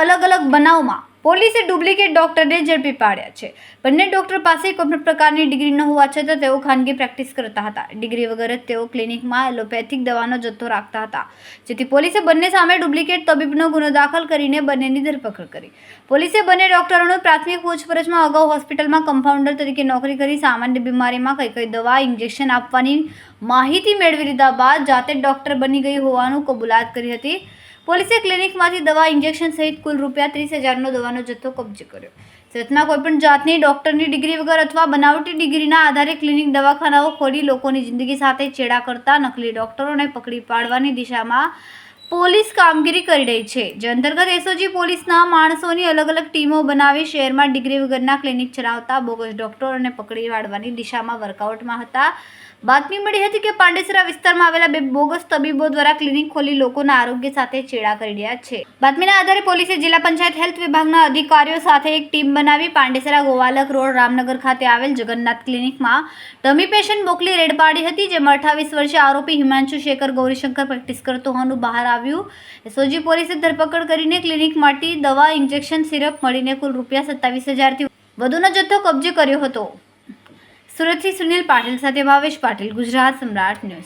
અલગ અલગ બનાવમાં પોલીસે ડુપ્લિકેટ ડોક્ટરને ઝડપી પાડ્યા છે। બંને ડોક્ટર પાસે કોઈ પ્રકારની ડિગ્રી ન હોવા છતાં તેઓ ખાનગી પ્રેક્ટિસ કરતા હતા। ડિગ્રી વગર જ તેઓ ક્લિનિકમાં એલોપેથિક દવાનો જથ્થો રાખતા હતા, જેથી પોલીસે બંને સામે ડુપ્લિકેટ તબીબનો ગુનો દાખલ કરીને બંનેની ધરપકડ કરી। પોલીસે બંને ડોક્ટરોની પ્રાથમિક પૂછપરછમાં અગાઉ હોસ્પિટલમાં કમ્પાઉન્ડર તરીકે નોકરી કરી સામાન્ય બીમારીમાં કઈ દવા ઇન્જેક્શન આપવાની માહિતી મેળવી લીધા બાદ જાતે ડોક્ટર બની ગઈ હોવાનું કબૂલાત કરી હતી। પોલીસે ક્લિનિકમાંથી દવા ઇન્જેક્શન સહિત કુલ ₹30,000નો દવાનો જથ્થો કબજે કર્યો। સુરતમાં કોઈપણ જાતની ડોક્ટરની ડિગ્રી વગર અથવા બનાવટી ડિગ્રીના આધારે ક્લિનિક દવાખાનાઓ ખોલી લોકોની જિંદગી સાથે ચેડા કરતા નકલી ડોક્ટરોને પકડી પાડવાની દિશામાં પોલીસ કામગીરી કરી રહી છે, જે અંતર્ગત એસઓજી પોલીસના માણસોની અલગ અલગ ટીમો બનાવી શહેરમાં ડિગ્રી વગરના ક્લિનિક ચલાવતા બોગસ ડોક્ટરોને પકડી પાડવાની દિશામાં વર્કઆઉટમાં હતા। બાતમી મળી હતી કે પાંડેસરા વિસ્તારમાં આવેલા બે બોગસ તબીબો દ્વારા ક્લિનિક ખોલી લોકોના આરોગ્ય સાથે ચેડા કરી રહ્યા છે। બાતમીના આધારે પોલીસે જિલ્લા પંચાયત હેલ્થ વિભાગના અધિકારીઓ સાથે એક ટીમ બનાવી પાંડેસરા ગોવાલક રોડ રામનગર ખાતે આવેલ જગન્નાથ ક્લિનિકમાં ડમી પેશન્ટ મોકલી રેડ પાડી હતી, જેમાં 28 વર્ષીય આરોપી હિમાંશુ શેખર ગૌરીશંકર પ્રેક્ટિસ કરતો હોવાનું બહાર આવ્યું। એસઓજી પોલીસે ધરપકડ કરીને ક્લિનિકમાંથી દવા ઇન્જેક્શન સિરપ મળીને કુલ ₹27,000થી વધુનો જથ્થો કબજે કર્યો હતો। સુરતથી સુનિલ પાટીલ સાથે ભાવેશ પાટીલ, ગુજરાત સમ્રાટ ન્યૂઝ।